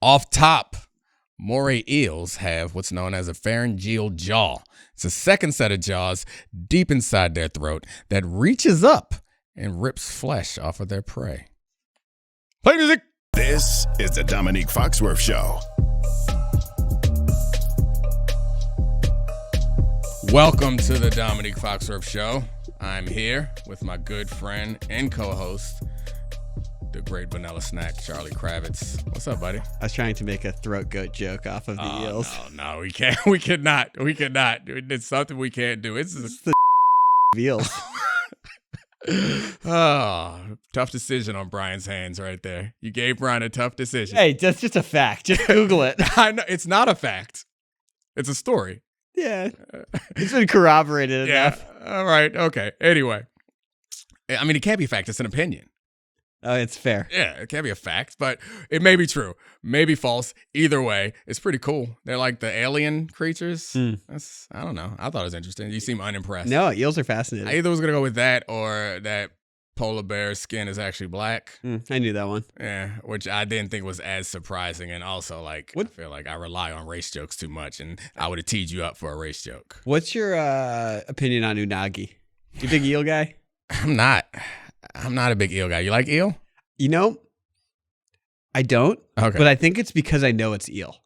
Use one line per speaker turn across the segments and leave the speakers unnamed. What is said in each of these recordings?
Off top, moray eels have what's known as a pharyngeal jaw. It's a second set of jaws deep inside their throat that reaches up and rips flesh off of their prey. Play music.
This is the Domonique Foxworth Show.
Welcome to the Domonique Foxworth Show. I'm here with my good friend and co-host, the great vanilla snack, Charlie Kravitz. What's up, buddy?
I was trying to make a throat goat joke off of the eels.
No, we can't. We cannot. It's something we can't do. It's
the eels.
Oh, tough decision on Brian's hands right there. You gave Brian a tough decision.
Hey, that's just a fact. Just Google it.
I know it's not a fact. It's a story.
Yeah, it's been corroborated enough.
All right. Okay. Anyway, I mean, it can't be a fact. It's an opinion.
Oh, it's fair.
Yeah, it can't be a fact, but it may be true, maybe false. Either way, it's pretty cool. They're like the alien creatures. I don't know. I thought it was interesting. You seem unimpressed.
No, eels are fascinating.
I either was going to go with that or that polar bear's skin is actually black.
I knew that one.
Yeah, which I didn't think was as surprising. And also, like,
what?
I feel like I rely on race jokes too much, and I would have teed you up for a race joke.
What's your opinion on unagi? You big eel guy?
I'm not a big eel guy. You like eel?
You know, I don't.
Okay.
But I think it's because I know it's eel.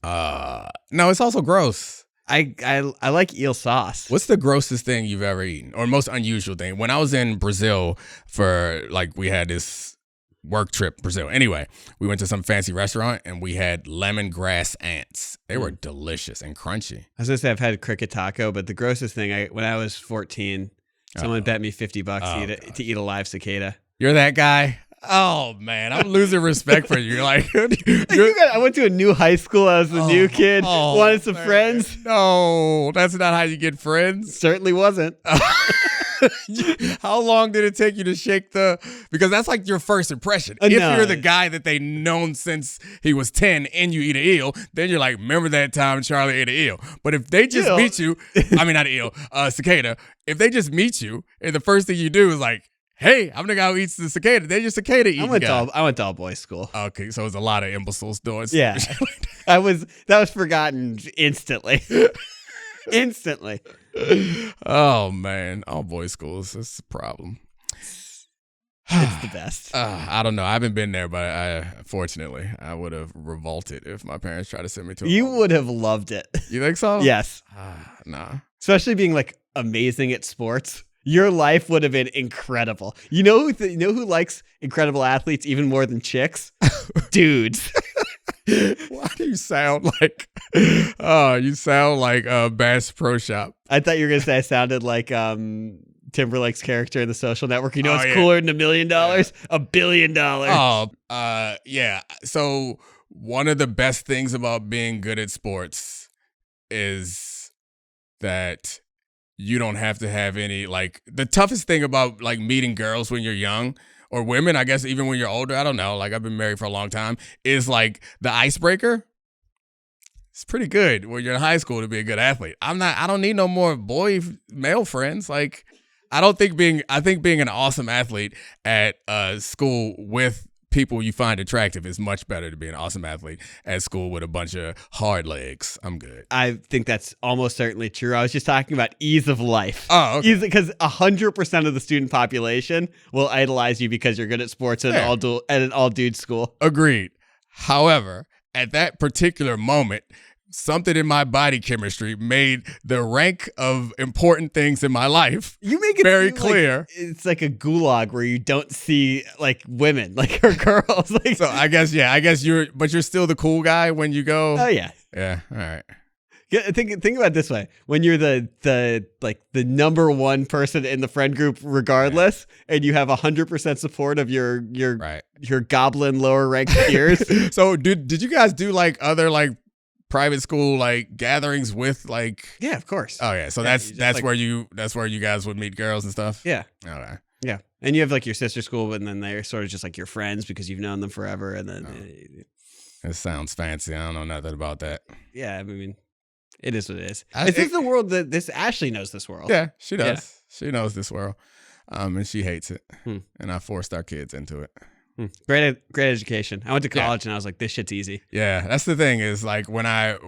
No, it's also gross.
I like eel sauce.
What's the grossest thing you've ever eaten, or most unusual thing? When I was in Brazil for, like, we had this work trip, Brazil. Anyway, we went to some fancy restaurant and we had lemongrass ants. They were delicious and crunchy.
I was gonna say I've had cricket taco, but the grossest thing when I was 14, someone bet me $50 to eat a live cicada.
You're that guy? Oh, man, I'm losing respect for you. Like,
I went to a new high school. I was a new kid. Wanted some friends.
No, that's not how you get friends.
Certainly wasn't.
How long did it take you to shake because that's like your first impression. If you're the guy that they known since he was 10 and you eat an eel, then you're like, remember that time Charlie ate an eel. But if they just meet you, I mean, not an eel, cicada. If they just meet you and the first thing you do is like, hey, I'm the guy who eats the cicada. They're just cicada eating guy.
I went to all boys school.
Okay, so it was a lot of imbeciles doing stuff.
Yeah. That was forgotten instantly. Instantly.
Oh, man. All boys schools. That's the problem.
It's the best.
I don't know. I haven't been there, but fortunately, I would have revolted if my parents tried to send me to
You would have loved it.
You think so?
Yes.
Nah.
Especially being like amazing at sports. Your life would have been incredible. You know who likes incredible athletes even more than chicks? Dudes.
Why do you sound like? Oh, you sound like Bass Pro Shop.
I thought you were gonna say I sounded like Timberlake's character in The Social Network. You know, it's cooler than $1 million, $1 billion.
Oh, yeah. So one of the best things about being good at sports is that you don't have to have any, like, the toughest thing about, like, meeting girls when you're young, or women, I guess, even when you're older, I don't know, like, I've been married for a long time, is, like, the icebreaker. It's pretty good when you're in high school to be a good athlete. I don't need no more male friends. Like, I think being an awesome athlete at school with people you find attractive is much better to be an awesome athlete at school with a bunch of hard legs. I'm good.
I think that's almost certainly true. I was just talking about ease of life.
Oh, okay.
Because 100% of the student population will idolize you because you're good at sports at an all-dude school.
Agreed. However, at that particular moment, something in my body chemistry made the rank of important things in my life very clear.
Like it's like a gulag where you don't see like women, like or girls. Like,
so I guess you're still the cool guy when you go.
Oh yeah.
Yeah. All right.
Think about it this way: when you're the number one person in the friend group, regardless, and you have 100% support of your goblin lower ranked peers.
So did you guys do like other like private school like gatherings with like?
Yeah, of course.
Oh yeah, so that's like, where you guys would meet girls and stuff.
Yeah.
Okay.
Yeah, and you have like your sister school, and then they're sort of just like your friends because you've known them forever, and then.
It sounds fancy. I don't know nothing about that.
Yeah, I mean, it is what it is. Is this the world that this Ashley knows this world?
Yeah, she does. Yeah. She knows this world, and she hates it. And I forced our kids into it.
Great education. I went to college and I was like, this shit's easy.
Yeah, that's the thing is like when I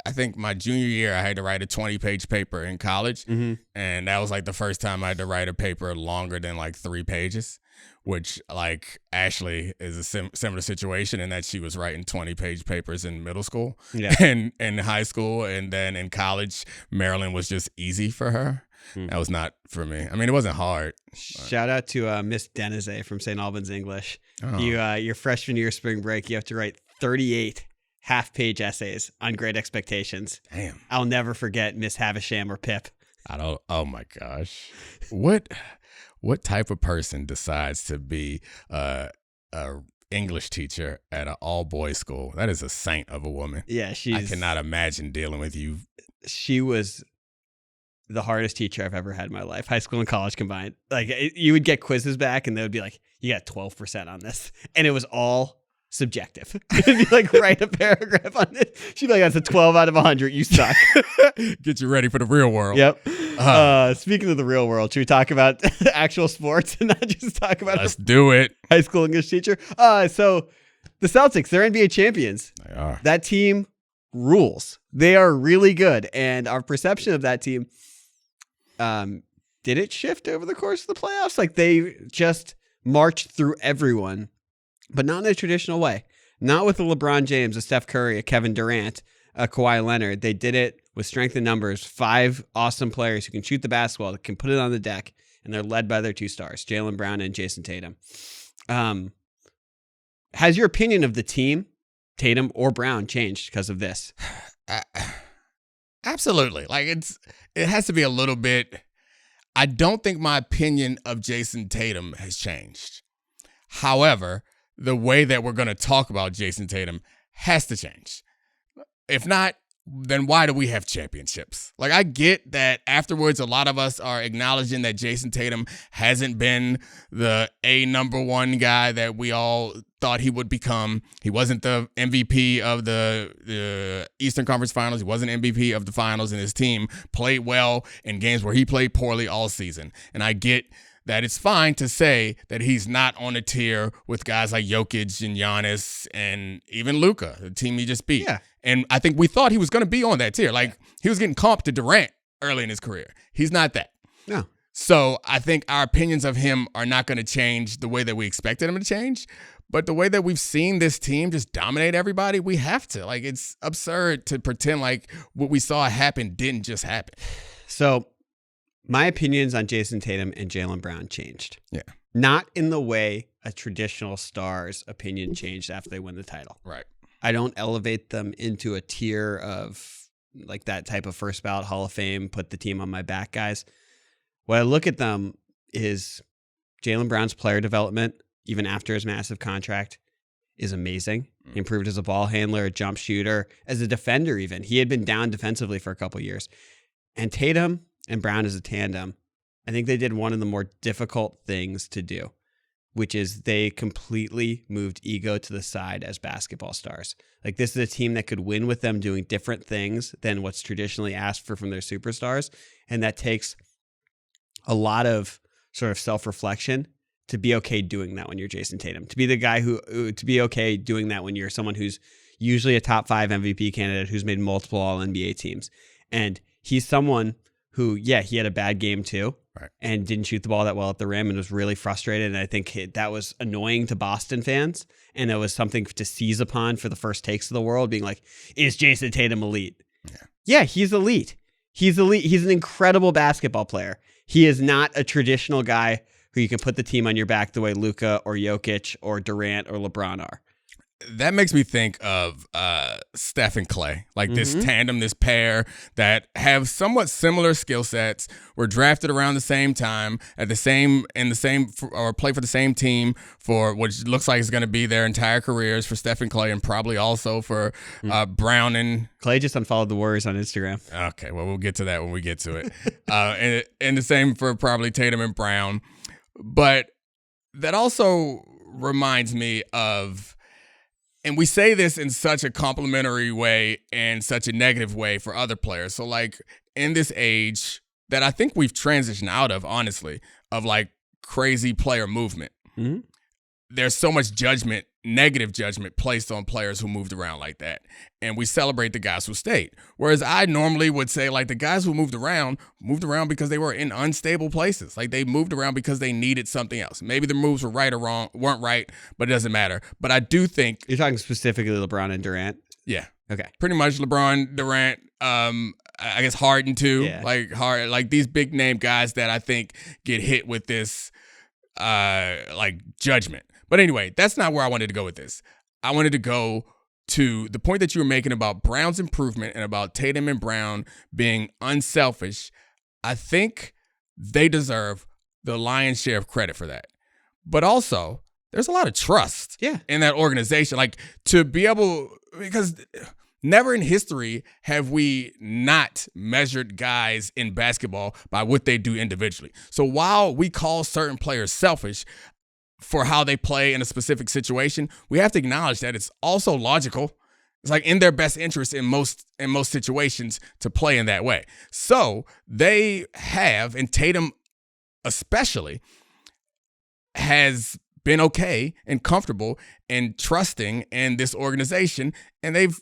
think my junior year, I had to write a 20-page paper in college. And that was like the first time I had to write a paper longer than like 3 pages, which like Ashley is a similar situation in that she was writing 20-page papers in middle school and in high school. And then in college, Maryland was just easy for her. That was not for me. I mean, it wasn't hard.
Shout out to Miss Denizé from St. Albans English. Your freshman year spring break, you have to write 38 half-page essays on Great Expectations.
Damn.
I'll never forget Miss Havisham or Pip.
Oh my gosh. What type of person decides to be a English teacher at an all-boys school? That is a saint of a woman.
Yeah,
I cannot imagine dealing with you.
She was the hardest teacher I've ever had in my life, high school and college combined. Like you would get quizzes back and they would be like, you got 12% on this. And it was all subjective. It'd be like, write a paragraph on this. She'd be like, that's a 12 out of 100. You suck.
Get you ready for the real world.
Yep. Speaking of the real world, should we talk about actual sports and not just talk about
Let's do it.
High school English teacher? So the Celtics, they're NBA champions.
They are.
That team rules. They are really good. And our perception of that team, did it shift over the course of the playoffs? Like they just marched through everyone, but not in a traditional way. Not with a LeBron James, a Steph Curry, a Kevin Durant, a Kawhi Leonard. They did it with strength in numbers. 5 awesome players who can shoot the basketball, that can put it on the deck, and they're led by their 2 stars, Jaylen Brown and Jason Tatum. Has your opinion of the team, Tatum or Brown, changed because of this?
Absolutely. Like it has to be a little bit. I don't think my opinion of Jason Tatum has changed. However, the way that we're going to talk about Jason Tatum has to change. If not, then why do we have championships? Like, I get that afterwards, a lot of us are acknowledging that Jason Tatum hasn't been the number 1 guy that we all thought he would become. He wasn't the MVP of the Eastern Conference Finals. He wasn't MVP of the finals, and his team played well in games where he played poorly all season. And I get that it's fine to say that he's not on a tier with guys like Jokic and Giannis and even Luka, the team he just beat.
Yeah.
And I think we thought he was going to be on that tier. Like, he was getting comped to Durant early in his career. He's not that.
No.
So I think our opinions of him are not going to change the way that we expected him to change. But the way that we've seen this team just dominate everybody, we have to. Like, it's absurd to pretend like what we saw happen didn't just happen.
So my opinions on Jason Tatum and Jaylen Brown changed.
Yeah.
Not in the way a traditional star's opinion changed after they win the title.
Right.
I don't elevate them into a tier of like that type of first ballot Hall of Fame, put the team on my back guys. What I look at them is Jaylen Brown's player development, even after his massive contract, is amazing. He improved as a ball handler, a jump shooter, as a defender even. He had been down defensively for a couple years. And Tatum and Brown as a tandem, I think they did one of the more difficult things to do, which is they completely moved ego to the side as basketball stars. Like, this is a team that could win with them doing different things than what's traditionally asked for from their superstars. And that takes a lot of sort of self-reflection to be okay doing that when you're Jason Tatum, to be the guy to be okay doing that when you're someone who's usually a top 5 MVP candidate who's made multiple All-NBA teams. And he's someone who, yeah, he had a bad game too,
right,
and didn't shoot the ball that well at the rim and was really frustrated. And I think that was annoying to Boston fans. And it was something to seize upon for the First Takes of the world, being like, is Jason Tatum elite? Yeah, he's elite. He's elite. He's an incredible basketball player. He is not a traditional guy who you can put the team on your back the way Luka or Jokic or Durant or LeBron are.
That makes me think of Steph and Klay, like this tandem, this pair that have somewhat similar skill sets, were drafted around the same time, or play for the same team for what looks like is going to be their entire careers for Steph and Klay, and probably also for Brown and
Klay just unfollowed the Warriors on Instagram.
Okay, well, we'll get to that when we get to it. And the same for probably Tatum and Brown. But that also reminds me of, and we say this in such a complimentary way and such a negative way for other players. So, like, in this age that I think we've transitioned out of, honestly, of like crazy player movement. there's so much judgment, negative judgment placed on players who moved around like that. And we celebrate the guys who stayed. Whereas I normally would say, like, the guys who moved around because they were in unstable places. Like, they moved around because they needed something else. Maybe the moves were right or wrong, weren't right, but it doesn't matter. But I do think...
You're talking specifically LeBron and Durant?
Yeah.
Okay.
Pretty much LeBron, Durant, I guess Harden too.
Yeah.
Like these big name guys that I think get hit with this judgment. But anyway, that's not where I wanted to go with this. I wanted to go to the point that you were making about Brown's improvement and about Tatum and Brown being unselfish. I think they deserve the lion's share of credit for that. But also, there's a lot of trust in that organization. Like, to be able, because never in history have we not measured guys in basketball by what they do individually. So while we call certain players selfish for how they play in a specific situation, we have to acknowledge that it's also logical. It's like in their best interest in most situations to play in that way. So they have, and Tatum especially, has been okay and comfortable and trusting in this organization, and they've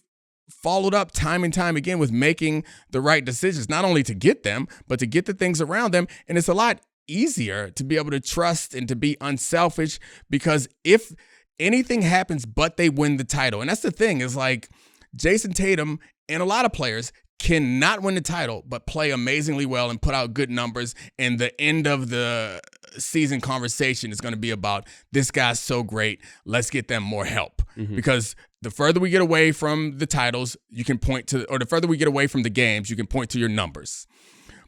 followed up time and time again with making the right decisions, not only to get them, but to get the things around them. And it's a lot easier to be able to trust and to be unselfish, because if anything happens but they win the title, and that's the thing, is like Jason Tatum and a lot of players cannot win the title but play amazingly well and put out good numbers, and the end of the season conversation is going to be about, this guy's so great, let's get them more help. Because the further we get away from the titles, you can point to, or the further we get away from the games, you can point to your numbers.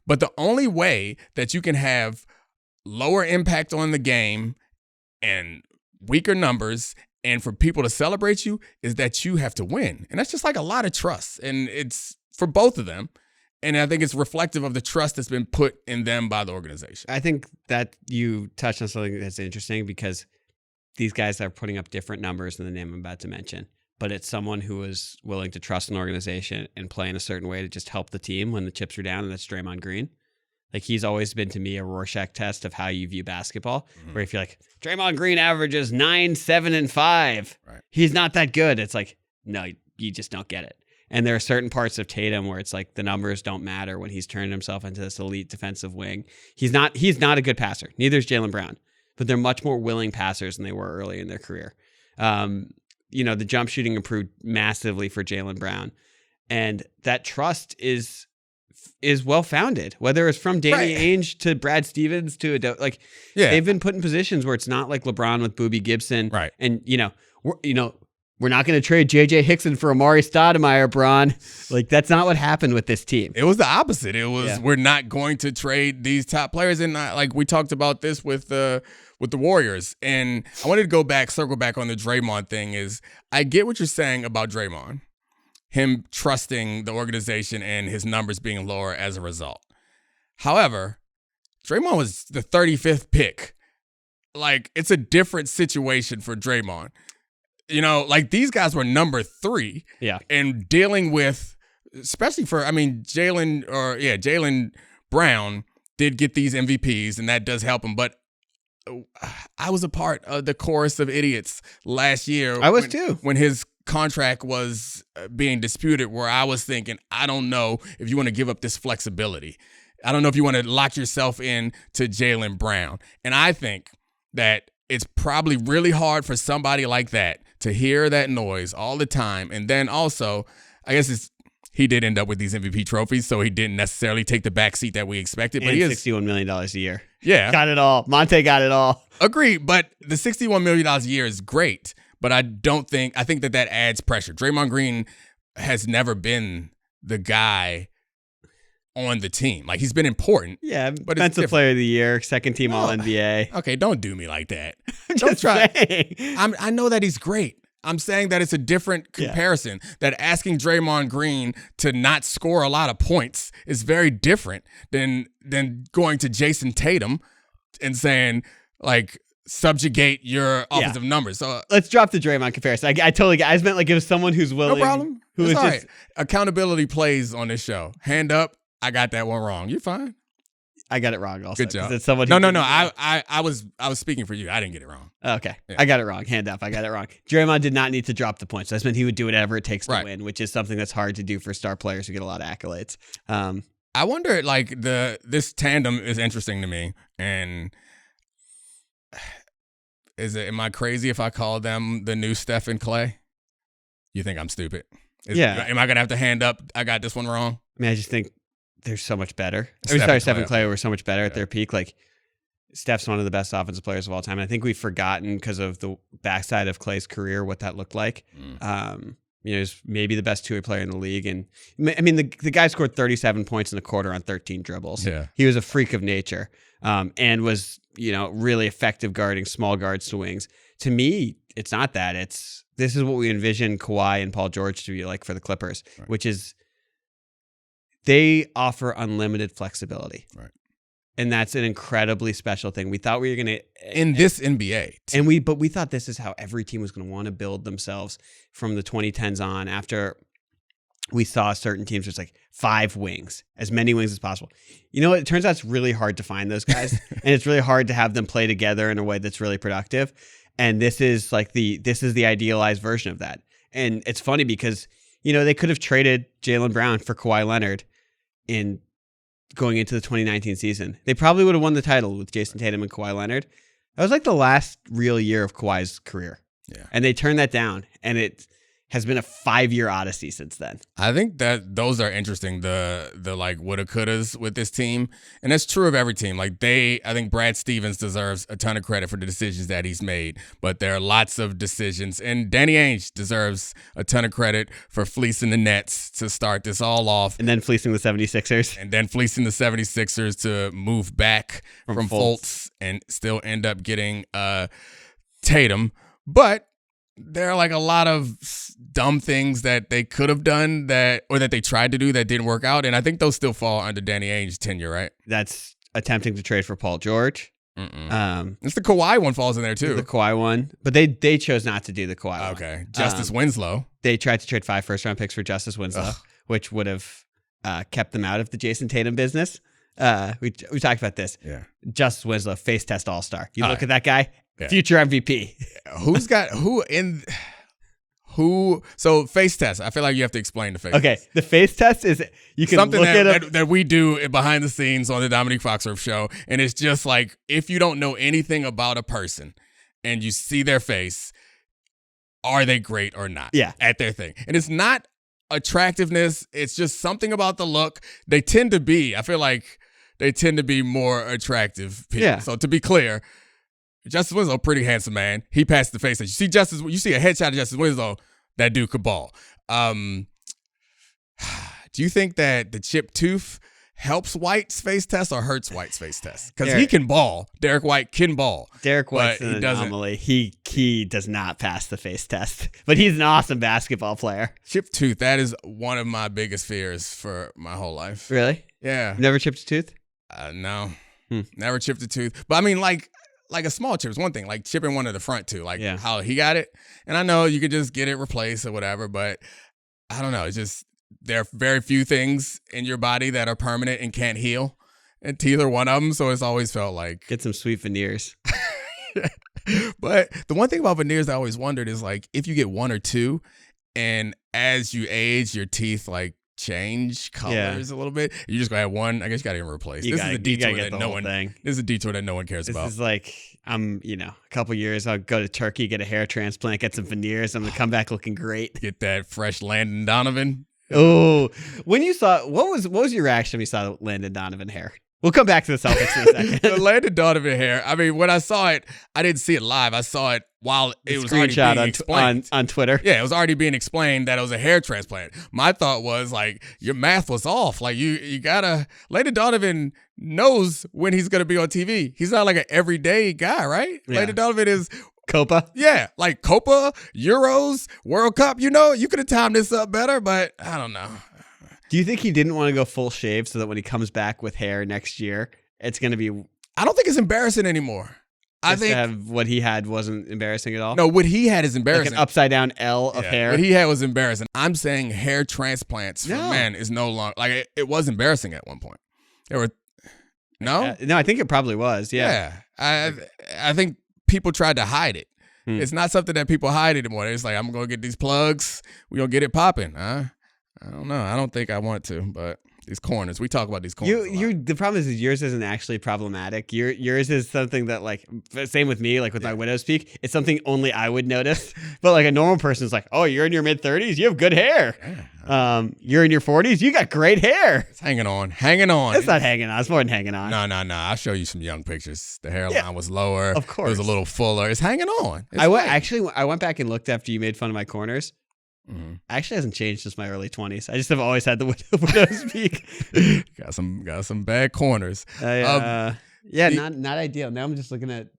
But the only way that you can have lower impact on the game and weaker numbers and for people to celebrate you is that you have to win. And that's just like a lot of trust. And it's for both of them. And I think it's reflective of the trust that's been put in them by the organization.
I think that you touched on something that's interesting, because these guys are putting up different numbers than the name I'm about to mention. But it's someone who is willing to trust an organization and play in a certain way to just help the team when the chips are down, and that's Draymond Green. Like, he's always been to me a Rorschach test of how you view basketball, where if you're like, Draymond Green averages 9, 7, and 5, he's not that good. It's like, no, you just don't get it. And there are certain parts of Tatum where it's like the numbers don't matter when he's turned himself into this elite defensive wing. He's not a good passer. Neither is Jaylen Brown, but they're much more willing passers than they were early in their career. The jump shooting improved massively for Jaylen Brown, and that trust is well-founded, whether it's from Danny Ainge to Brad Stevens to they've been put in positions where it's not like LeBron with Boobie Gibson.
Right.
And, we're not going to trade J.J. Hickson for Amari Stoudemire, Bron. Like, that's not what happened with this team.
It was the opposite. It was, we're not going to trade these top players. And like we talked about this with the Warriors. And I wanted to circle back on the Draymond thing. Is I get what you're saying about Draymond, him trusting the organization and his numbers being lower as a result. However, Draymond was the 35th pick. Like, it's a different situation for Draymond. Like, these guys were number 3. Yeah. And dealing with, especially for, Jaylen Brown did get these MVPs, and that does help him. But I was a part of the chorus of idiots last year.
I was too.
When his contract was being disputed, where I was thinking, I don't know if you want to give up this flexibility. I don't know if you want to lock yourself in to Jaylen Brown. And I think that it's probably really hard for somebody like that to hear that noise all the time. And then also, I guess he did end up with these MVP trophies, so he didn't necessarily take the backseat that we expected. But
he
is
$61 million a year.
Yeah.
Got it all. Monte got it all.
Agreed. But the $61 million a year is great. But I think that adds pressure. Draymond Green has never been the guy on the team. Like, he's been important.
Yeah, but defensive player of the year, second team All NBA.
Okay, don't do me like that.
Don't try.
I know that he's great. I'm saying that it's a different comparison. That asking Draymond Green to not score a lot of points is very different than going to Jason Tatum and saying, like, subjugate your offensive numbers. So
let's drop the Draymond comparison. I totally get. I just meant like, if someone who's willing.
No problem. Who is just accountability plays on this show. Hand up. I got that one wrong. You're fine.
I got it wrong also.
Good job.
It's someone
no. I was speaking for you. I didn't get it wrong.
Okay.
Yeah.
I got it wrong. Hand up. I got it wrong. Draymond did not need to drop the points. That meant he would do whatever it takes to win, which is something that's hard to do for star players who get a lot of accolades.
I wonder, like, this tandem is interesting to me. And am I crazy if I call them the new Steph and Klay? You think I'm stupid? Am I going to have to hand up, I got this one wrong?
I mean, I just think they're so much better.
Steph
and Klay were so much better at their peak. Like, Steph's one of the best offensive players of all time. And I think we've forgotten because of the backside of Klay's career what that looked like. He's maybe the best two-way player in the league. And I mean, the guy scored 37 points in a quarter on 13 dribbles.
Yeah.
He was a freak of nature and was, really effective guarding small guards to wings. To me, it's not that. This is what we envision Kawhi and Paul George to be like for the Clippers, which is they offer unlimited flexibility.
Right.
And that's an incredibly special thing. We thought we were going to
in this NBA.
But we thought this is how every team was going to want to build themselves from the 2010s on, after we saw certain teams just like 5 wings, as many wings as possible. You know what? It turns out it's really hard to find those guys and it's really hard to have them play together in a way that's really productive. And this is the idealized version of that. And it's funny because, they could have traded Jaylen Brown for Kawhi Leonard in going into the 2019 season. They probably would have won the title with Jason Tatum and Kawhi Leonard. That was like the last real year of Kawhi's career.
Yeah.
And they turned that down, and it has been a 5-year odyssey since then.
I think that those are interesting, the like woulda couldas with this team. And that's true of every team. Like I think Brad Stevens deserves a ton of credit for the decisions that he's made, but there are lots of decisions. And Danny Ainge deserves a ton of credit for fleecing the Nets to start this all off.
And then fleecing the 76ers.
And then fleecing the 76ers to move back from Fultz and still end up getting Tatum. But there are like a lot of dumb things that they could have done that they tried to do that didn't work out. And I think those still fall under Danny Ainge's tenure, right?
That's attempting to trade for Paul George.
It's the Kawhi one falls in there too.
The Kawhi one. But they chose not to do the Kawhi one.
Okay. Justice Winslow.
They tried to trade 5 first-round picks for Justice Winslow, which would have kept them out of the Jason Tatum business. We talked about this.
Yeah.
Justice Winslow, face test all-star. You look at that guy, future MVP. So face test. I feel like you have to explain the face test. Okay, the face test is you can
something
look at
that we do behind the scenes on the Domonique Foxworth Show, and it's just like if you don't know anything about a person and you see their face, are they great or not?
Yeah,
at their thing, and it's not attractiveness. It's just something about the look. I feel like they tend to be more attractive people.
Yeah.
So to be clear, Justice Winslow, pretty handsome man. He passed the face test. You see a headshot of Justice Winslow, that dude could ball. Do you think that the chipped tooth helps White's face test or hurts White's face test? Because he can ball. Derek White can ball.
Derek White's an anomaly. He does not pass the face test, but he's an awesome basketball player.
Chipped tooth, that is one of my biggest fears for my whole life.
Really?
Yeah.
Never chipped a tooth?
No. Never chipped a tooth. But I mean, like a small chip is one thing, like chipping one of the front two, how he got it. And I know you could just get it replaced or whatever, but I don't know. It's just there are very few things in your body that are permanent and can't heal. And teeth are one of them, so it's always felt like.
Get some sweet veneers.
But the one thing about veneers I always wondered is like if you get 1 or 2 and as you age, your teeth like change colors a little bit. You just gonna have one. I guess you gotta even replace. This is a detour that no one. This is a detour that no one cares about.
This is like a couple years. I'll go to Turkey, get a hair transplant, get some veneers. I'm gonna come back looking great.
Get that fresh Landon Donovan.
Oh, when you saw what was your reaction when you saw Landon Donovan hair? We'll come back to the Celtics in a second.
The Landon Donovan hair. I mean, when I saw it, I didn't see it live. I saw it while it was already being explained
on Twitter.
Yeah, it was already being explained that it was a hair transplant. My thought was like, your math was off. Like you gotta. Landon Donovan knows when he's gonna be on TV. He's not like an everyday guy, right? Yeah. Landon Donovan is
Copa.
Yeah, like Copa, Euros, World Cup. You could have timed this up better, but I don't know.
Do you think he didn't want to go full shave so that when he comes back with hair next year, it's going to be...
I don't think it's embarrassing anymore. I think
what he had wasn't embarrassing at all?
No, what he had is embarrassing.
Like an upside-down L of hair?
What he had was embarrassing. I'm saying hair transplants for men is no longer... Like, it was embarrassing at one point. No?
No, I think it probably was. Yeah.
I think people tried to hide it. It's not something that people hide anymore. It's like, I'm going to get these plugs. We're going to get it popping. I don't know. I don't think I want to, but these corners. We talk about these corners.
The problem is yours isn't actually problematic. Yours is something that, like, same with me, like with my widow's peak. It's something only I would notice. But like a normal person is like, oh, you're in your mid-30s, you have good hair. You're in your 40s, you got great hair.
It's hanging on. It's
not hanging on. It's more than hanging on.
No. I'll show you some young pictures. The hairline was lower.
Of course.
It was a little fuller. It's hanging on.
I went back and looked after you made fun of my corners. Actually hasn't changed since my early 20s. I just have always had the widow's peak.
got some bad corners.
Not ideal. Now I'm just looking at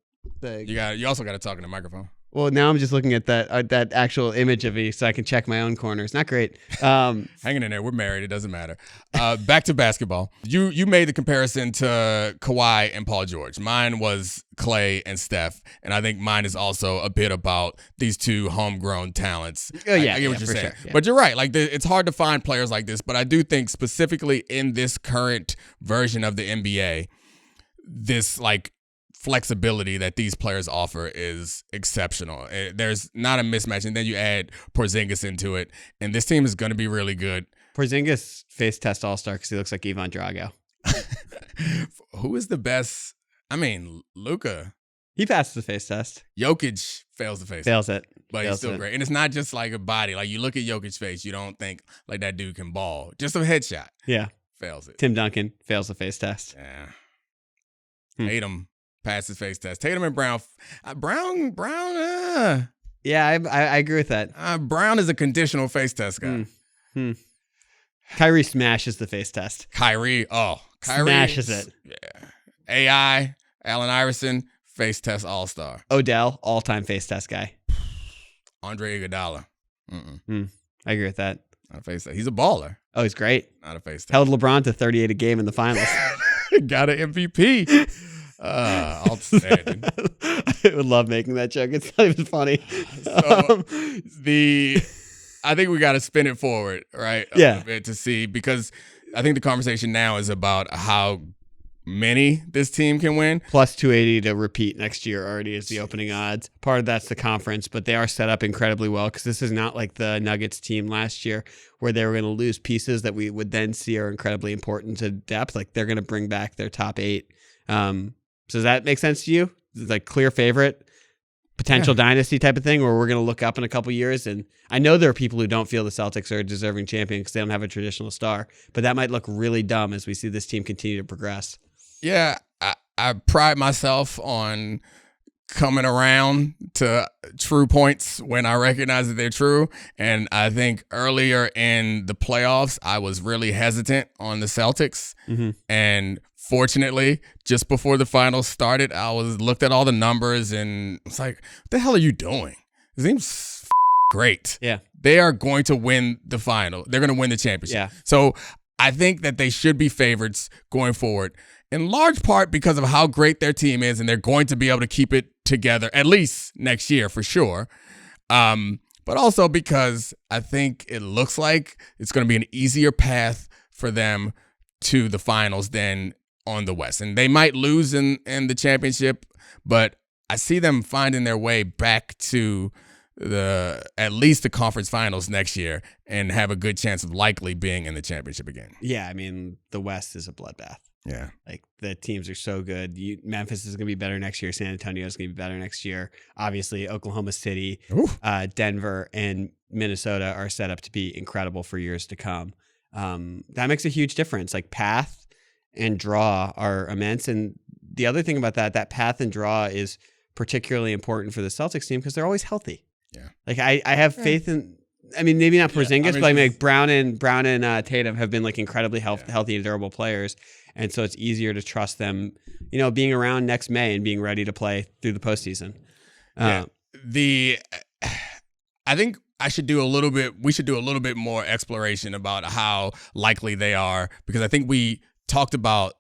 the.
You also got to talk in the microphone.
Well, now I'm just looking at that actual image of me so I can check my own corners. Not great.
Hanging in there. We're married. It doesn't matter. Back to basketball. You made the comparison to Kawhi and Paul George. Mine was Klay and Steph, and I think mine is also a bit about these two homegrown talents.
Oh, yeah.
I get what you're saying.
Sure, yeah.
But you're right. Like it's hard to find players like this, but I do think specifically in this current version of the NBA, this like flexibility that these players offer is exceptional. There's not a mismatch, and then you add Porzingis into it, and this team is going to be really good.
Porzingis face test all-star because he looks like Ivan Drago.
Who is the best? I mean, Luka.
He passes the face test.
Jokic fails the face.
Fails it.
But he's still great. And it's not just like a body. Like you look at Jokic's face, you don't think like that dude can ball. Just a headshot.
Yeah.
Fails it.
Tim Duncan fails the face test.
Yeah. Tatum passes face test. Tatum and Brown.
Yeah, I agree with that.
Brown is a conditional face test guy.
Kyrie smashes the face test.
Kyrie
smashes it.
Yeah. AI, Allen Iverson, face test all-star.
Odell, all-time face test guy.
Andre Iguodala.
I agree with that.
Not a face test. He's a baller.
Oh, he's great.
Not a face test.
Held LeBron to 38 a game in the finals.
Got an MVP. Outstanding.
I would love making that joke. It's not even funny.
I think we got to spin it forward, right? A bit to see, because I think the conversation now is about how many this team can win.
Plus 280 to repeat next year already is the opening odds. Part of that's the conference, but they are set up incredibly well because this is not like the Nuggets team last year where they were going to lose pieces that we would then see are incredibly important to depth. Like they're going to bring back their top 8. So does that make sense to you? Like clear favorite, potential dynasty type of thing, or we're going to look up in a couple years? And I know there are people who don't feel the Celtics are a deserving champion because they don't have a traditional star, but that might look really dumb as we see this team continue to progress.
Yeah, I pride myself on coming around to true points when I recognize that they're true. And I think earlier in the playoffs, I was really hesitant on the Celtics. And fortunately, just before the finals started, I looked at all the numbers and it's like, what the hell are you doing? It seems great.
Yeah.
They are going to win the final. They're going to win the championship.
Yeah.
So I think that they should be favorites going forward, in large part because of how great their team is, and they're going to be able to keep it together at least next year for sure. But also because I think it looks like it's going to be an easier path for them to the finals than on the West. And they might lose in the championship, but I see them finding their way back to at least the conference finals next year and have a good chance of likely being in the championship again.
Yeah, I mean, the West is a bloodbath.
Yeah.
Like the teams are so good. Memphis is going to be better next year. San Antonio is going to be better next year. Obviously, Oklahoma City, Denver, and Minnesota are set up to be incredible for years to come. That makes a huge difference. Like path and draw are immense. And the other thing about that path and draw is particularly important for the Celtics team because they're always healthy.
Yeah.
Like I have faith in, I mean, maybe not Porzingis, but I mean, like Brown and Tatum have been like incredibly healthy and durable players. And so it's easier to trust them, being around next May and being ready to play through the postseason.
I think we should do a little bit more exploration about how likely they are, because I think we talked about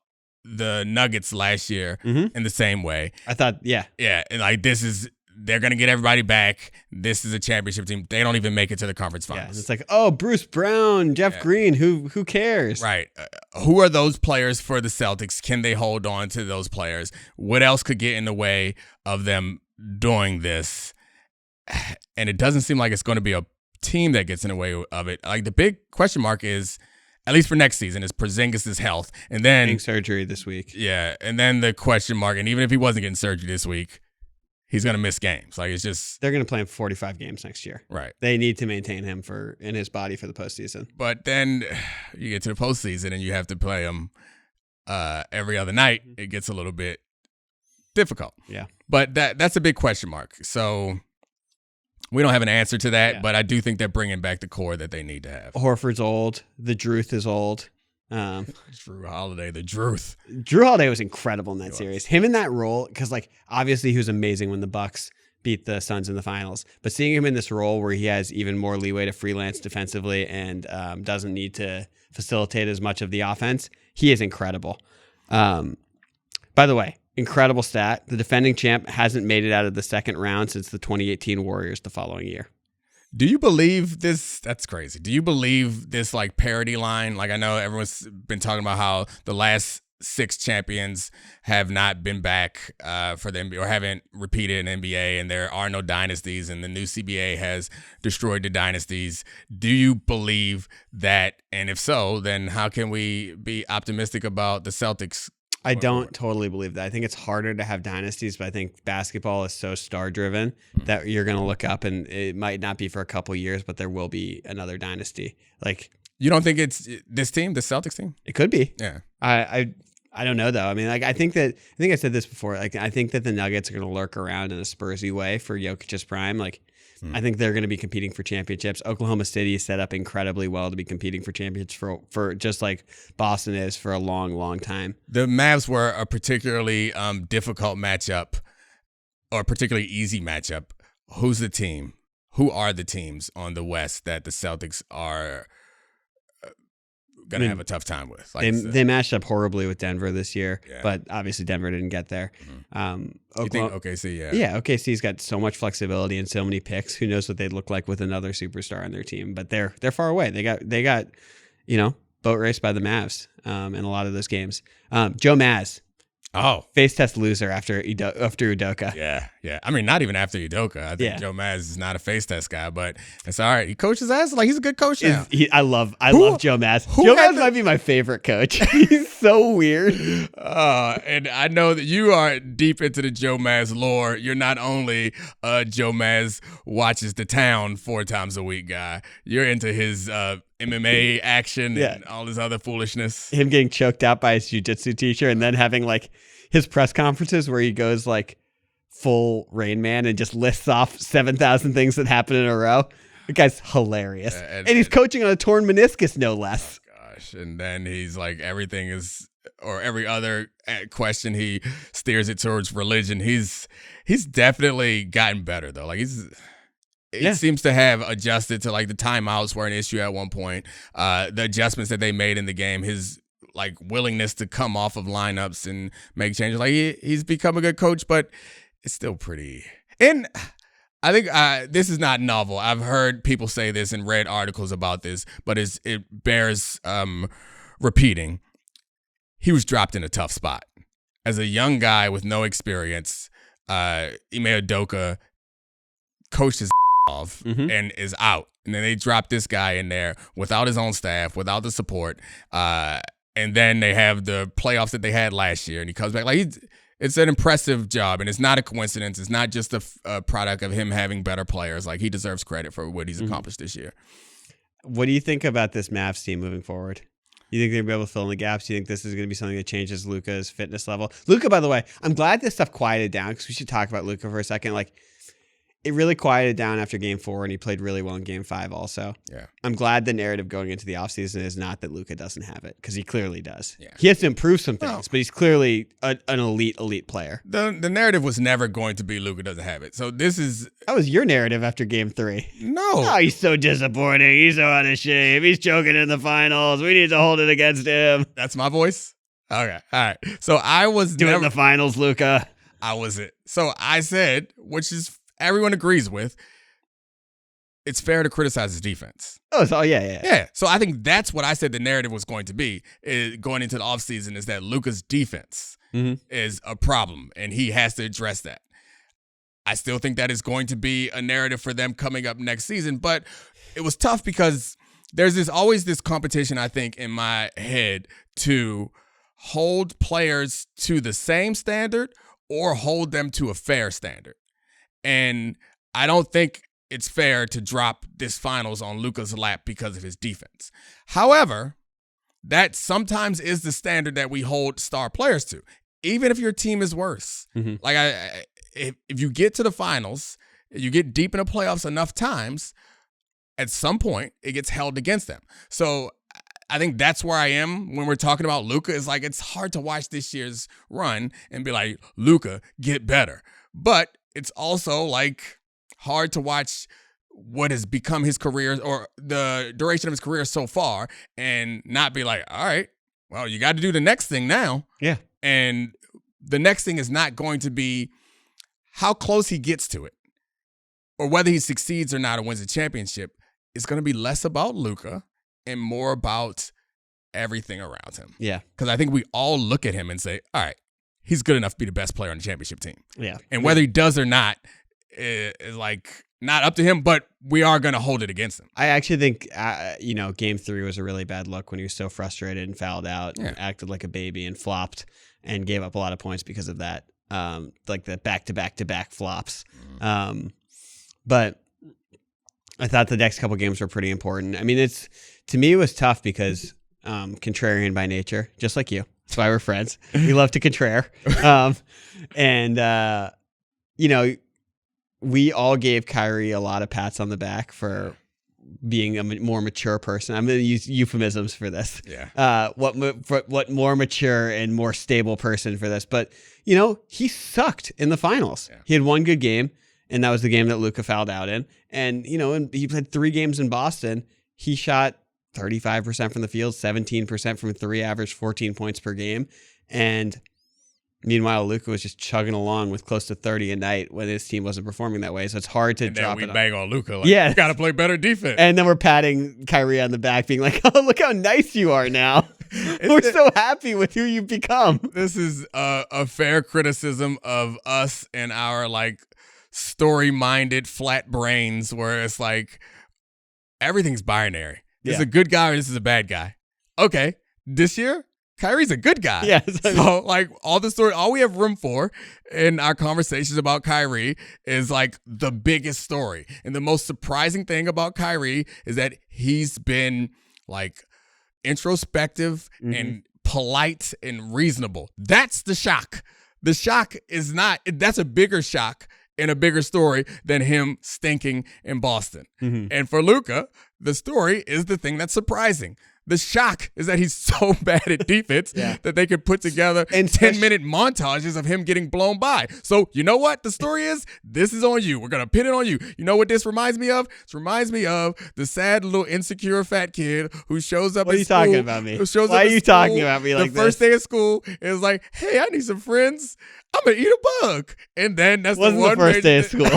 the Nuggets last year in the same way.
I thought, yeah.
Yeah. And like, this is they're going to get everybody back. This is a championship team. They don't even make it to the conference finals.
Yeah, it's like, oh, Bruce Brown, Jeff Green, who cares?
Right. Who are those players for the Celtics? Can they hold on to those players? What else could get in the way of them doing this? And it doesn't seem like it's going to be a team that gets in the way of it. Like the big question mark is, at least for next season, is Porzingis' health. And then
getting surgery this week.
Yeah. And then the question mark, and even if he wasn't getting surgery this week, he's going to miss games. Like it's just
they're going to play him 45 games next year.
Right.
They need to maintain him in his body for the postseason.
But then you get to the postseason and you have to play him every other night. It gets a little bit difficult.
Yeah.
But that's a big question mark. So we don't have an answer to that, but I do think they're bringing back the core that they need to have.
Horford's old. The Druth is old.
Drew Holiday, the Druth.
Drew Holiday was incredible in that series. Him in that role, because like obviously he was amazing when the Bucks beat the Suns in the finals. But seeing him in this role where he has even more leeway to freelance defensively and doesn't need to facilitate as much of the offense, he is incredible. By the way, incredible stat. The defending champ hasn't made it out of the second round since the 2018 Warriors the following year.
Do you believe this? That's crazy. Do you believe this like parity line? Like I know everyone's been talking about how the last 6 champions have not been back for the NBA or haven't repeated an NBA, and there are no dynasties, and the new CBA has destroyed the dynasties. Do you believe that? And if so, then how can we be optimistic about the Celtics?
I don't totally believe that. I think it's harder to have dynasties, but I think basketball is so star-driven that you're going to look up, and it might not be for a couple years, but there will be another dynasty. Like,
you don't think it's this team, the Celtics team?
It could be.
Yeah.
I don't know though. I mean, like I think I said this before. Like I think that the Nuggets are going to lurk around in a Spursy way for Jokic's prime. Like I think they're going to be competing for championships. Oklahoma City is set up incredibly well to be competing for championships for just like Boston is for a long, long time.
The Mavs were a particularly difficult matchup, or a particularly easy matchup. Who's the team? Who are the teams on the West that the Celtics are going to have a tough time with?
Like they matched up horribly with Denver this year, but obviously Denver didn't get there.
You think OKC?
Yeah, OKC's got so much flexibility and so many picks. Who knows what they'd look like with another superstar on their team? But they're far away. They got boat raced by the Mavs in a lot of those games. Joe Maz.
Oh,
face test loser after Udoka.
Yeah. I mean, not even after Udoka. I think Joe Maz is not a face test guy, but it's all right. He coaches ass like he's a good coach now.
I love Joe Maz. Joe Maz might be my favorite coach. He's so weird.
And I know that you are deep into the Joe Maz lore. You're not only Joe Maz watches the town 4 times a week guy. You're into his MMA action and all this other foolishness.
Him getting choked out by his jiu-jitsu teacher and then having like his press conferences where he goes like full Rain Man and just lists off 7,000 things that happen in a row. The guy's hilarious. And he's coaching on a torn meniscus, no less.
Oh gosh. And then he's like, everything is, or every other question, he steers it towards religion. He's definitely gotten better though. Like he seems to have adjusted to like the timeouts were an issue at one point. The adjustments that they made in the game, his like willingness to come off of lineups and make changes. Like he's become a good coach, but it's still pretty. And I think this is not novel. I've heard people say this and read articles about this, but it bears repeating. He was dropped in a tough spot. As a young guy with no experience, Ime Udoka coached his off and is out. And then they drop this guy in there without his own staff, without the support. And then they have the playoffs that they had last year, and he comes back. Like it's an impressive job, and it's not a coincidence. It's not just a product of him having better players. Like he deserves credit for what he's accomplished this year.
What do you think about this Mavs team moving forward? You think they'll be able to fill in the gaps? Do you think this is going to be something that changes Luka's fitness level? Luka, by the way, I'm glad this stuff quieted down because we should talk about Luka for a second. Like, it really quieted down after Game 4, and he played really well in Game 5 also.
Yeah.
I'm glad the narrative going into the offseason is not that Luka doesn't have it, because he clearly does.
Yeah.
He has to improve some things, but he's clearly an elite player.
The narrative was never going to be Luka doesn't have it. So this is...
That was your narrative after Game 3.
No.
Oh, he's so disappointing. He's so out of shape. He's choking in the finals. We need to hold it against him.
That's my voice? Okay. All right. So I was...
Do it in the finals, Luka.
I wasn't. So I said, which is everyone agrees with, it's fair to criticize his defense.
Oh, so yeah.
Yeah. So I think that's what I said the narrative was going to be going into the offseason is that Luka's defense is a problem, and he has to address that. I still think that is going to be a narrative for them coming up next season, but it was tough because there's always this competition, I think, in my head to hold players to the same standard or hold them to a fair standard. And I don't think it's fair to drop this finals on Luka's lap because of his defense. However, that sometimes is the standard that we hold star players to, even if your team is worse. Like, if you get to the finals, you get deep in the playoffs enough times, at some point, it gets held against them. So I think that's where I am when we're talking about Luka. Is like, it's hard to watch this year's run and be like, Luka, get better. But it's also like hard to watch what has become his career or the duration of his career so far and not be like, all right, well, you got to do the next thing now.
Yeah.
And the next thing is not going to be how close he gets to it or whether he succeeds or not or wins a championship. It's going to be less about Luka and more about everything around him.
Yeah.
Because I think we all look at him and say, all right, he's good enough to be the best player on the championship team.
Yeah.
And whether he does or not is like not up to him, but we are going to hold it against him.
I actually think, Game 3 was a really bad look when he was so frustrated and fouled out and acted like a baby and flopped and gave up a lot of points because of that. Like the back-to-back-to-back flops. But I thought the next couple games were pretty important. I mean, to me, it was tough because contrarian by nature, just like you. That's why we're friends. We love to contrare. We all gave Kyrie a lot of pats on the back for being a more mature person. I'm going to use euphemisms for this.
Yeah.
What more mature and more stable person for this. But, he sucked in the finals. Yeah. He had one good game, and that was the game that Luka fouled out in. And, and he had 3 games in Boston. He shot 35% from the field, 17% from 3, averaged 14 points per game. And meanwhile, Luka was just chugging along with close to 30 a night when his team wasn't performing that way. So it's hard to drop it.
And then we bang on Luka. Like,
yeah.
You got to play better defense.
And then we're patting Kyrie on the back, being like, oh, look how nice you are now. We're so happy with who you've become.
This is a fair criticism of us and our, story-minded flat brains where it's like everything's binary. This is a good guy or this is a bad guy. Okay, this year, Kyrie's a good guy.
Yeah.
So, all we have room for in our conversations about Kyrie is, the biggest story. And the most surprising thing about Kyrie is that he's been, introspective and polite and reasonable. That's the shock. The shock is not – that's a bigger shock and a bigger story than him stinking in Boston. And for Luka, the story is the thing that's surprising. The shock is that he's so bad at defense that they could put together 10-minute montages of him getting blown by. So you know what the story is? This is on you. We're going to pin it on you. You know what this reminds me of? This reminds me of the sad little insecure fat kid who shows up
at school. What are you talking about me? Why are you talking about me like this?
The first day of school is like, hey, I need some friends. I'm going to eat a bug. And then that's
the first day of school.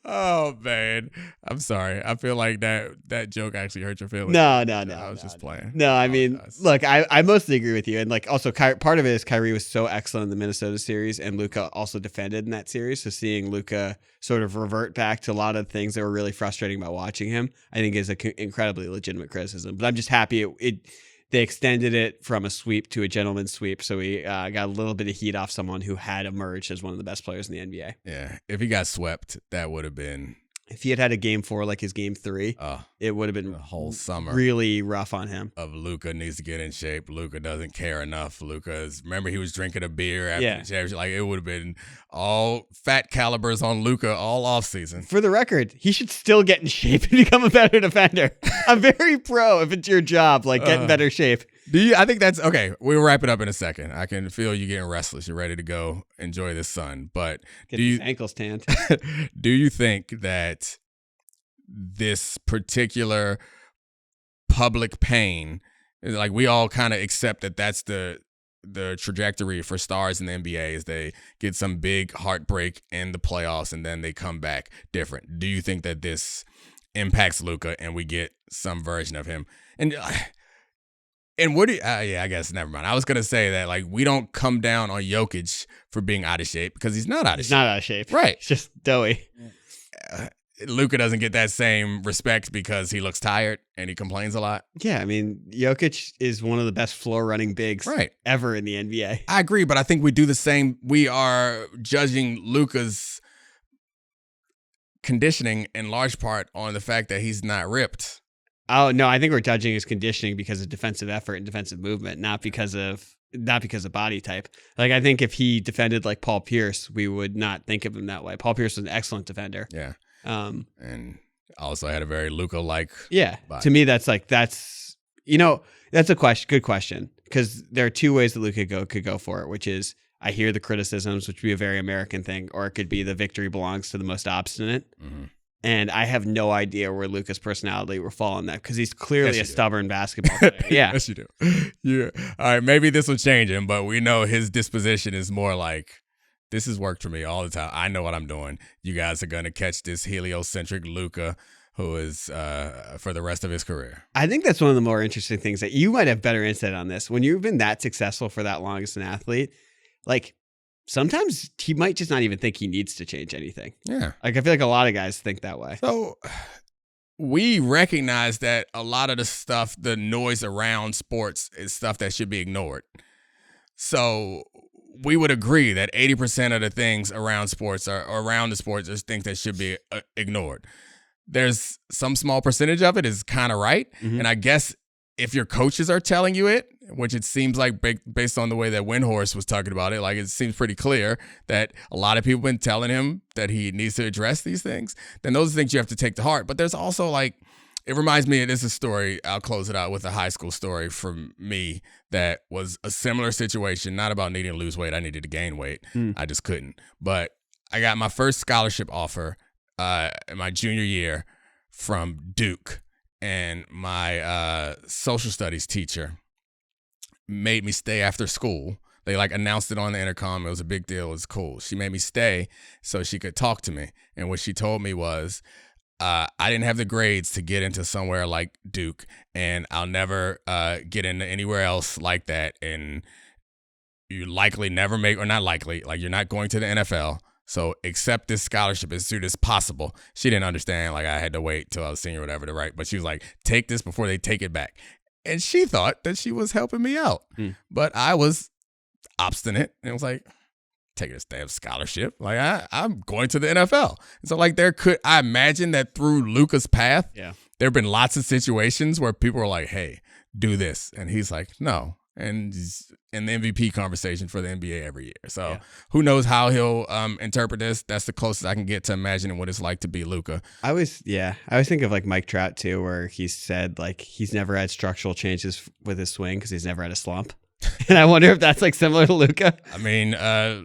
Oh man, I'm sorry. I feel like that joke actually hurt your feelings.
No.
I was just playing.
No, I mean, look, I mostly agree with you. And also, part of it is Kyrie was so excellent in the Minnesota series, and Luka also defended in that series. So seeing Luka sort of revert back to a lot of things that were really frustrating about watching him, I think is an incredibly legitimate criticism. But I'm just happy they extended it from a sweep to a gentleman's sweep, so we got a little bit of heat off someone who had emerged as one of the best players in the NBA.
Yeah, if he got swept, that would have been...
If he had a game 4 like his game 3, it would have been
a whole summer
really rough on him.
Of Luka needs to get in shape. Luka doesn't care enough. Remember he was drinking a beer after the championship. It would have been all fat calibers on Luka all offseason.
For the record, he should still get in shape and become a better defender. I'm very pro if it's your job, get in better shape.
I think that's okay. We'll wrap it up in a second. I can feel you getting restless. You're ready to go enjoy the sun. But
get these ankles tanned.
Do you think that this particular public pain, we all kind of accept that that's the the trajectory for stars in the NBA is they get some big heartbreak in the playoffs and then they come back different. Do you think that this impacts Luka and we get some version of him? And what do you, I guess never mind. I was going to say that like we don't come down on Jokic for being out of shape because he's not out of shape.
He's not out of shape.
Right.
He's just doughy.
Luka doesn't get that same respect because he looks tired and he complains a lot.
Yeah, I mean, Jokic is one of the best floor running bigs ever in the NBA.
I agree, but I think we do the same. We are judging Luka's conditioning in large part on the fact that he's not ripped.
Oh, no, I think we're judging his conditioning because of defensive effort and defensive movement, not because of body type. Like, I think if he defended like Paul Pierce, we would not think of him that way. Paul Pierce was an excellent defender.
Yeah. And also had a very Luka-like body.
To me, that's a good question because there are two ways that Luka could go for it, which is I hear the criticisms, which would be a very American thing, or it could be the victory belongs to the most obstinate. Mm-hmm. And I have no idea where Luka's personality will fall in that because he's clearly a stubborn basketball player. Yeah.
Yes, you do. Yeah. All right, maybe this will change him, but we know his disposition is more like, this has worked for me all the time. I know what I'm doing. You guys are going to catch this heliocentric Luka who is for the rest of his career.
I think that's one of the more interesting things that you might have better insight on this. When you've been that successful for that long as an athlete, like sometimes he might just not even think he needs to change anything.
Yeah.
Like I feel like a lot of guys think that way.
So we recognize that a lot of the stuff, the noise around sports is stuff that should be ignored. So we would agree that 80% of the things around sports or around the sports are things that should be ignored. There's some small percentage of it is kind of right. Mm-hmm. And I guess if your coaches are telling you it, which it seems like based on the way that Windhorst was talking about it, like it seems pretty clear that a lot of people have been telling him that he needs to address these things, then those are things you have to take to heart. But there's also like, it reminds me, this is a story, I'll close it out with a high school story from me that was a similar situation, not about needing to lose weight. I needed to gain weight. I just couldn't. But I got my first scholarship offer in my junior year from Duke. And my social studies teacher made me stay after school. They like announced it on the intercom. It was a big deal. It was cool. She made me stay so she could talk to me. And what she told me was, I didn't have the grades to get into somewhere like Duke, and I'll never get into anywhere else like that. And you likely never make, or not likely, like you're not going to the NFL. So accept this scholarship as soon as possible. She didn't understand, like I had to wait till I was senior or whatever to write, but she was like, take this before they take it back. And she thought that she was helping me out. But I was obstinate and was like, take this damn scholarship. Like I'm going to the NFL. And so like I imagine that through Luka's path, there have been lots of situations where people were like, hey, do this. And he's like, no. And he's in the MVP conversation for the NBA every year. So who knows how he'll interpret this. That's the closest I can get to imagining what it's like to be Luka.
I always think of like Mike Trout too, where he said like he's never had structural changes with his swing because he's never had a slump. And I wonder if that's like similar to Luka.
I mean,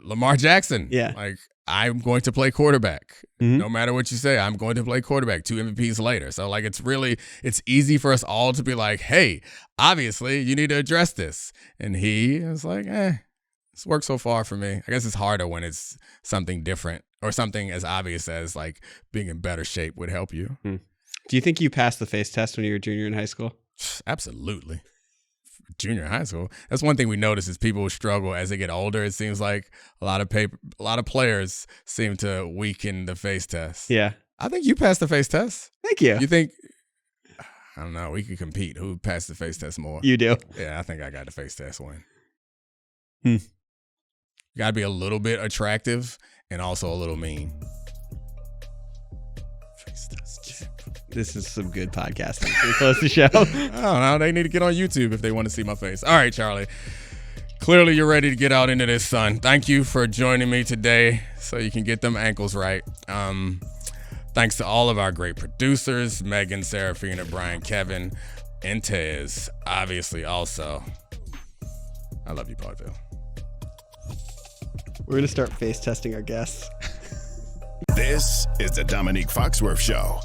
Lamar Jackson.
Yeah.
Like, I'm going to play quarterback. Mm-hmm. No matter what you say, I'm going to play quarterback 2 MVPs later. So, like, it's easy for us all to be like, hey, obviously, you need to address this. And he is like, it's worked so far for me. I guess it's harder when it's something different or something as obvious as, like, being in better shape would help you.
Do you think you passed the face test when you were a junior in high school?
Absolutely. Junior high school. That's one thing we notice is people struggle as they get older. It seems like a lot of players seem to weaken the face test.
Yeah.
I think you passed the face test.
Thank you.
You think, I don't know, we could compete. Who passed the face test more?
You do.
Yeah, I think I got the face test win. You got to be a little bit attractive and also a little mean. Face test.
This is some good podcasting. Can we close the show?
I don't know. They need to get on YouTube if they want to see my face. All right, Charlie. Clearly, you're ready to get out into this sun. Thank you for joining me today so you can get them ankles right. Thanks to all of our great producers, Megan, Serafina, Brian, Kevin, and Tez. Obviously, also. I love you, Podville.
We're going to start face testing our guests.
This is the Domonique Foxworth Show.